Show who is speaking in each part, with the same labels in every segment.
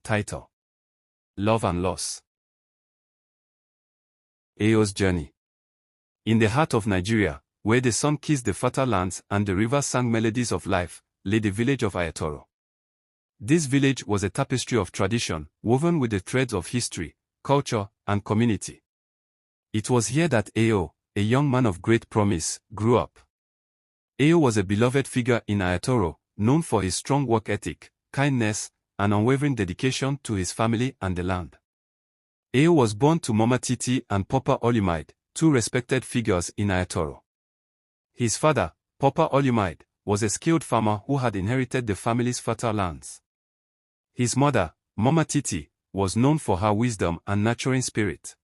Speaker 1: Title: Love and Loss. Eyo's journey. In the heart of Nigeria, where the sun kissed the fertile lands and the rivers sang melodies of life, lay the village of Ayatoro. This village was a tapestry of tradition, woven with the threads of history, culture, and community. It was here that Eyo, a young man of great promise, grew up. Eyo was a beloved figure in Ayatoro, known for his strong work ethic, kindness, and unwavering dedication to his family and the land. Eyo was born to Mama Titi and Papa Olumide, two respected figures in Ayatoro. His father, Papa Olumide, was a skilled farmer who had inherited the family's fertile lands. His mother, Mama Titi, was known for her wisdom and nurturing spirit.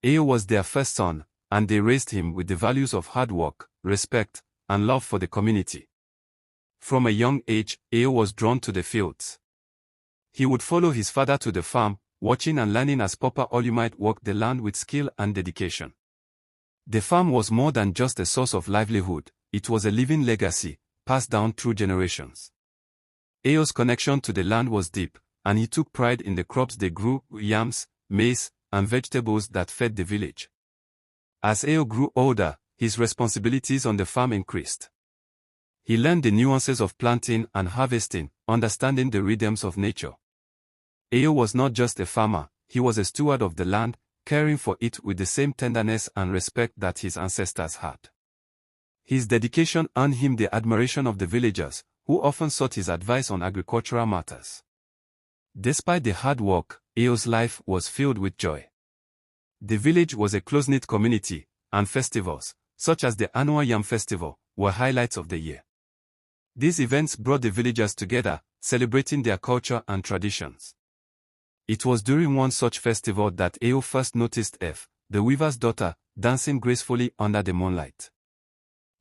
Speaker 1: Eyo was their first son, and they raised him with the values of hard work, respect, and love for the community. From a young age, Eyo was drawn to the fields. He would follow his father to the farm, watching and learning as Papa Olumide worked the land with skill and dedication. The farm was more than just a source of livelihood, it was a living legacy, passed down through generations. Eyo's connection to the land was deep, and he took pride in the crops they grew: yams, maize, and vegetables that fed the village. As Eyo grew older, his responsibilities on the farm increased. He learned the nuances of planting and harvesting, understanding the rhythms of nature. Eyo was not just a farmer, he was a steward of the land, caring for it with the same tenderness and respect that his ancestors had. His dedication earned him the admiration of the villagers, who often sought his advice on agricultural matters. Despite the hard work, Eyo's life was filled with joy. The village was a close-knit community, and festivals, such as the annual Yam Festival, were highlights of the year. These events brought the villagers together, celebrating their culture and traditions. It was during one such festival that Eyo first noticed F, the weaver's daughter, dancing gracefully under the moonlight.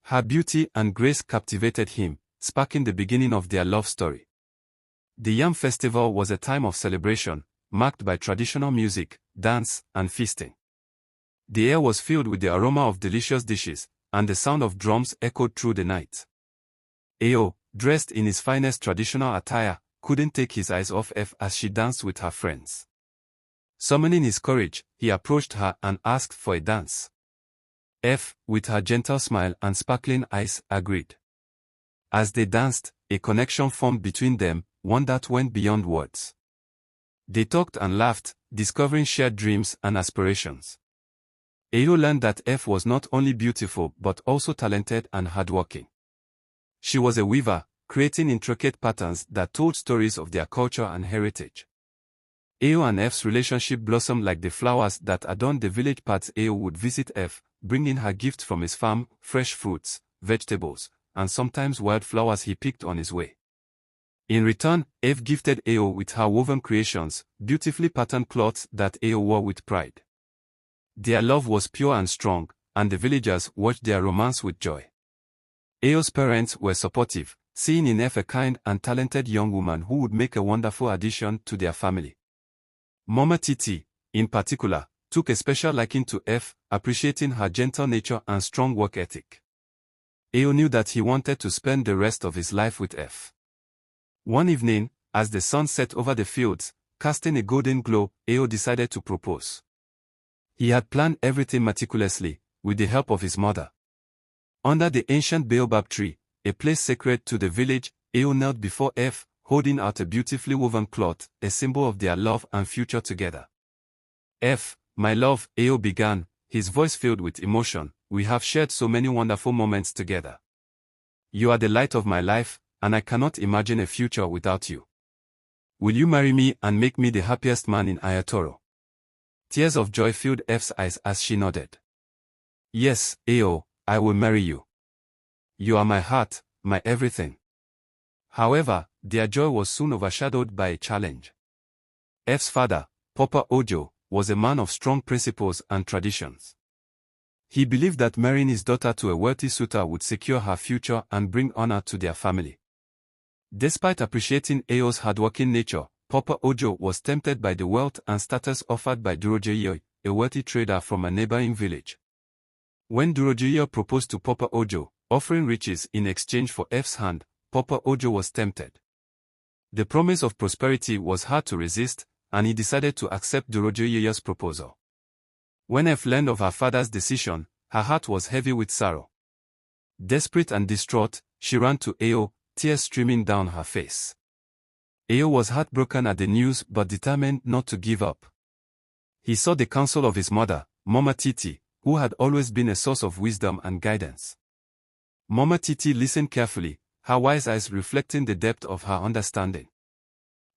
Speaker 1: Her beauty and grace captivated him, sparking the beginning of their love story. The Yam Festival was a time of celebration, marked by traditional music, dance, and feasting. The air was filled with the aroma of delicious dishes, and the sound of drums echoed through the night. Eyo, dressed in his finest traditional attire, couldn't take his eyes off F as she danced with her friends. Summoning his courage, he approached her and asked for a dance. F, with her gentle smile and sparkling eyes, agreed. As they danced, a connection formed between them, one that went beyond words. They talked and laughed, discovering shared dreams and aspirations. Eyo learned that F was not only beautiful but also talented and hardworking. She was a weaver, creating intricate patterns that told stories of their culture and heritage. Eyo and F's relationship blossomed like the flowers that adorned the village paths. Eyo would visit F, bringing her gifts from his farm, fresh fruits, vegetables, and sometimes wildflowers he picked on his way. In return, F gifted Eyo with her woven creations, beautifully patterned cloths that Eyo wore with pride. Their love was pure and strong, and the villagers watched their romance with joy. Eyo's parents were supportive, seeing in F a kind and talented young woman who would make a wonderful addition to their family. Mama Titi, in particular, took a special liking to F, appreciating her gentle nature and strong work ethic. Eyo knew that he wanted to spend the rest of his life with F. One evening, as the sun set over the fields, casting a golden glow, Eyo decided to propose. He had planned everything meticulously, with the help of his mother. Under the ancient baobab tree, a place sacred to the village, Eyo knelt before F, holding out a beautifully woven cloth, a symbol of their love and future together. F, my love, Eyo began, his voice filled with emotion, we have shared so many wonderful moments together. You are the light of my life, and I cannot imagine a future without you. Will you marry me and make me the happiest man in Ayatoro? Tears of joy filled F's eyes as she nodded. Yes, Eyo, I will marry you. You are my heart, my everything. However, their joy was soon overshadowed by a challenge. F's father, Papa Ojo, was a man of strong principles and traditions. He believed that marrying his daughter to a wealthy suitor would secure her future and bring honor to their family. Despite appreciating Eyo's hardworking nature, Papa Ojo was tempted by the wealth and status offered by Durojoyo, a wealthy trader from a neighboring village. When Durojoyo proposed to Papa Ojo, offering riches in exchange for F's hand, Papa Ojo was tempted. The promise of prosperity was hard to resist, and he decided to accept Dorojoye's proposal. When F learned of her father's decision, her heart was heavy with sorrow. Desperate and distraught, she ran to Ao, tears streaming down her face. Ao was heartbroken at the news but determined not to give up. He sought the counsel of his mother, Mama Titi, who had always been a source of wisdom and guidance. Mama Titi listened carefully, her wise eyes reflecting the depth of her understanding.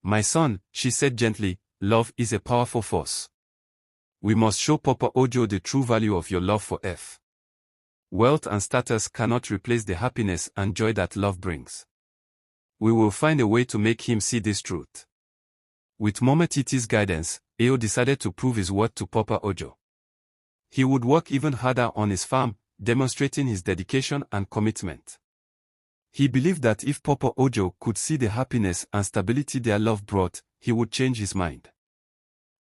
Speaker 1: "My son," she said gently, "love is a powerful force. We must show Papa Ojo the true value of your love for F. Wealth and status cannot replace the happiness and joy that love brings. We will find a way to make him see this truth." With Mama Titi's guidance, Ao decided to prove his worth to Papa Ojo. He would work even harder on his farm, demonstrating his dedication and commitment. He believed that if Papa Ojo could see the happiness and stability their love brought, he would change his mind.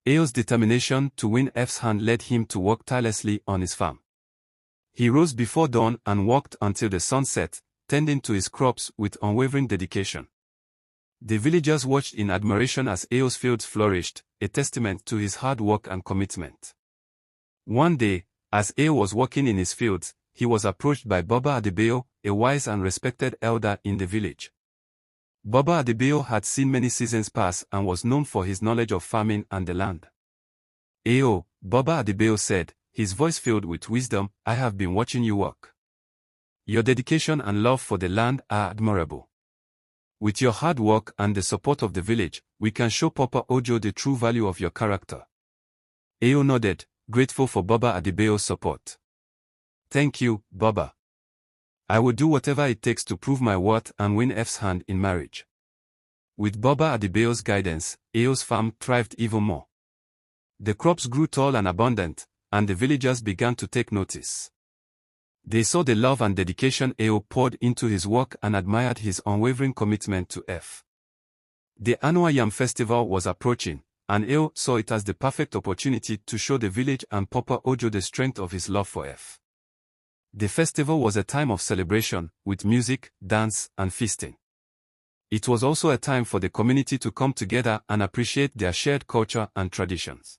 Speaker 1: Ao's determination to win F's hand led him to work tirelessly on his farm. He rose before dawn and worked until the sun set, tending to his crops with unwavering dedication. The villagers watched in admiration as Ao's fields flourished, a testament to his hard work and commitment. One day, as Ao was working in his fields, he was approached by Baba Adebayo, a wise and respected elder in the village. Baba Adebayo had seen many seasons pass and was known for his knowledge of farming and the land. "Ao," Baba Adebayo said, his voice filled with wisdom, "I have been watching you work. Your dedication and love for the land are admirable. With your hard work and the support of the village, we can show Papa Ojo the true value of your character." Ao nodded, grateful for Baba Adebayo's support. "Thank you, Baba. I will do whatever it takes to prove my worth and win F's hand in marriage." With Baba Adebayo's guidance, Ao's farm thrived even more. The crops grew tall and abundant, and the villagers began to take notice. They saw the love and dedication Ao poured into his work and admired his unwavering commitment to F. The annual Yam Festival was approaching, and Ao saw it as the perfect opportunity to show the village and Papa Ojo the strength of his love for F. The festival was a time of celebration, with music, dance, and feasting. It was also a time for the community to come together and appreciate their shared culture and traditions.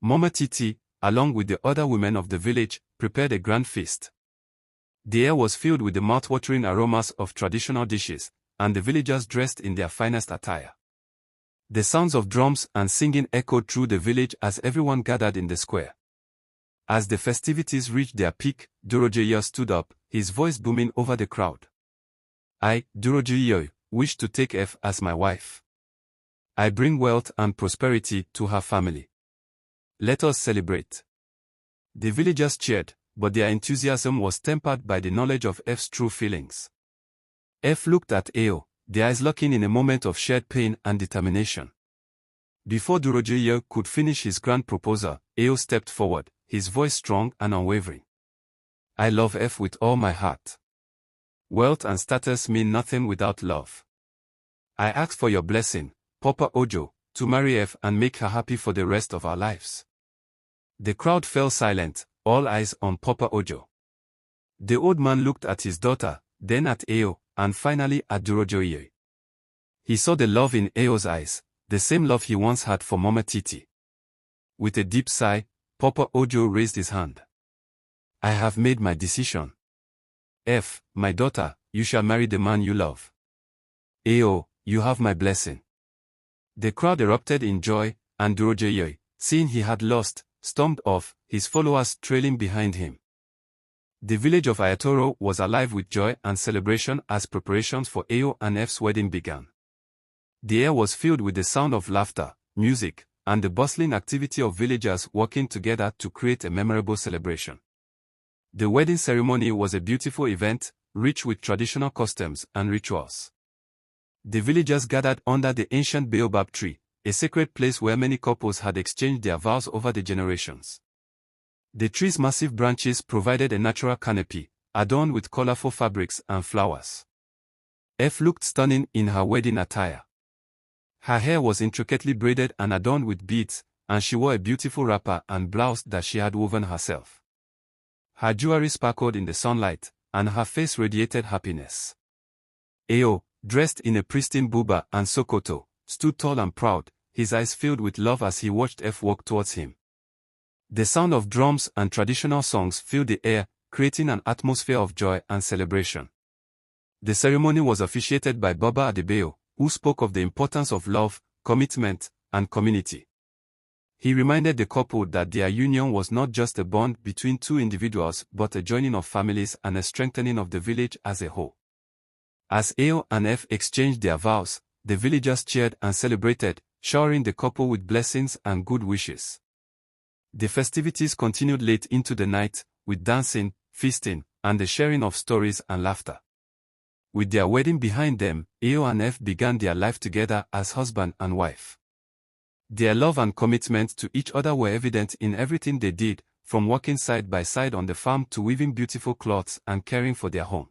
Speaker 1: Mama Titi, along with the other women of the village, prepared a grand feast. The air was filled with the mouth-watering aromas of traditional dishes, and the villagers dressed in their finest attire. The sounds of drums and singing echoed through the village as everyone gathered in the square. As the festivities reached their peak, Dorojoye stood up, his voice booming over the crowd. "I, Dorojoye, wish to take F as my wife. I bring wealth and prosperity to her family. Let us celebrate." The villagers cheered, but their enthusiasm was tempered by the knowledge of F's true feelings. F looked at Ao, their eyes locking in a moment of shared pain and determination. Before Dorojoye could finish his grand proposal, Ao stepped forward, his voice strong and unwavering. "I love F with all my heart. Wealth and status mean nothing without love. I ask for your blessing, Papa Ojo, to marry F and make her happy for the rest of our lives." The crowd fell silent, all eyes on Papa Ojo. The old man looked at his daughter, then at Ao, and finally at Dorojoye. He saw the love in Ao's eyes, the same love he once had for Mama Titi. With a deep sigh, Papa Ojo raised his hand. "I have made my decision. F, my daughter, you shall marry the man you love. Ao, you have my blessing." The crowd erupted in joy, and Dorojoye, seeing he had lost, stormed off, his followers trailing behind him. The village of Ayatoro was alive with joy and celebration as preparations for Ao and F's wedding began. The air was filled with the sound of laughter, music, and the bustling activity of villagers working together to create a memorable celebration. The wedding ceremony was a beautiful event, rich with traditional customs and rituals. The villagers gathered under the ancient baobab tree, a sacred place where many couples had exchanged their vows over the generations. The tree's massive branches provided a natural canopy, adorned with colorful fabrics and flowers. F looked stunning in her wedding attire. Her hair was intricately braided and adorned with beads, and she wore a beautiful wrapper and blouse that she had woven herself. Her jewelry sparkled in the sunlight, and her face radiated happiness. Ao, dressed in a pristine buba and sokoto, stood tall and proud, his eyes filled with love as he watched F walk towards him. The sound of drums and traditional songs filled the air, creating an atmosphere of joy and celebration. The ceremony was officiated by Baba Adebayo, who spoke of the importance of love, commitment, and community. He reminded the couple that their union was not just a bond between two individuals but a joining of families and a strengthening of the village as a whole. As Ao and F exchanged their vows, the villagers cheered and celebrated, showering the couple with blessings and good wishes. The festivities continued late into the night, with dancing, feasting, and the sharing of stories and laughter. With their wedding behind them, Ao and F began their life together as husband and wife. Their love and commitment to each other were evident in everything they did, from working side by side on the farm to weaving beautiful cloths and caring for their home.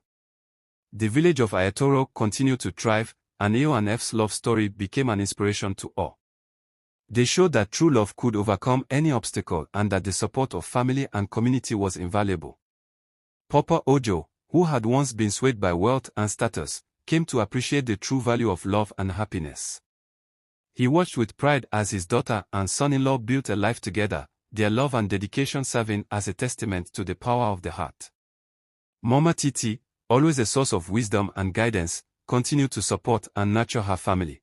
Speaker 1: The village of Ayatoro continued to thrive, and Ao and F's love story became an inspiration to all. They showed that true love could overcome any obstacle and that the support of family and community was invaluable. Papa Ojo, who had once been swayed by wealth and status, came to appreciate the true value of love and happiness. He watched with pride as his daughter and son-in-law built a life together, their love and dedication serving as a testament to the power of the heart. Mama Titi, always a source of wisdom and guidance, continued to support and nurture her family.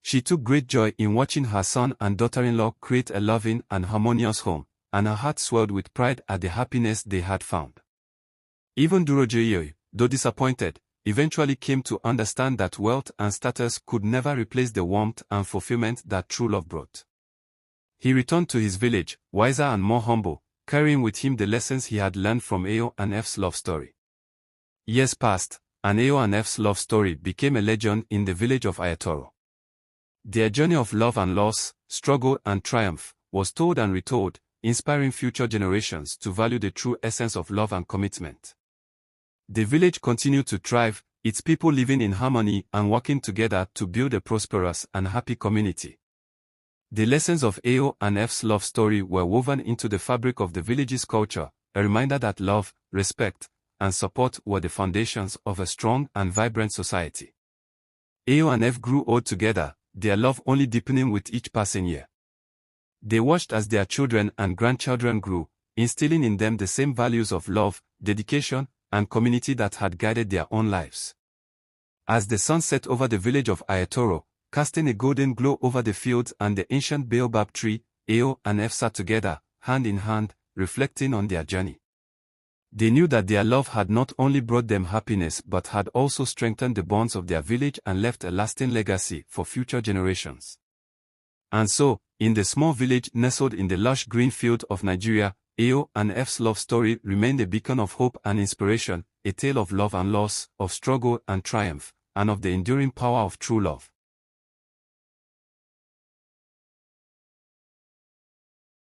Speaker 1: She took great joy in watching her son and daughter-in-law create a loving and harmonious home, and her heart swelled with pride at the happiness they had found. Even Durojoyo, though disappointed, eventually came to understand that wealth and status could never replace the warmth and fulfillment that true love brought. He returned to his village, wiser and more humble, carrying with him the lessons he had learned from Ao and F's love story. Years passed, and Ao and F's love story became a legend in the village of Ayatoro. Their journey of love and loss, struggle and triumph, was told and retold, inspiring future generations to value the true essence of love and commitment. The village continued to thrive, its people living in harmony and working together to build a prosperous and happy community. The lessons of Ao and F's love story were woven into the fabric of the village's culture, a reminder that love, respect, and support were the foundations of a strong and vibrant society. Ao and F grew old together, their love only deepening with each passing year. They watched as their children and grandchildren grew, instilling in them the same values of love, dedication, and community that had guided their own lives. As the sun set over the village of Ayatoro, casting a golden glow over the fields and the ancient baobab tree, Ao and F sat together, hand in hand, reflecting on their journey. They knew that their love had not only brought them happiness but had also strengthened the bonds of their village and left a lasting legacy for future generations. And so, in the small village nestled in the lush green field of Nigeria, Ao and F's love story remained a beacon of hope and inspiration, a tale of love and loss, of struggle and triumph, and of the enduring power of true love.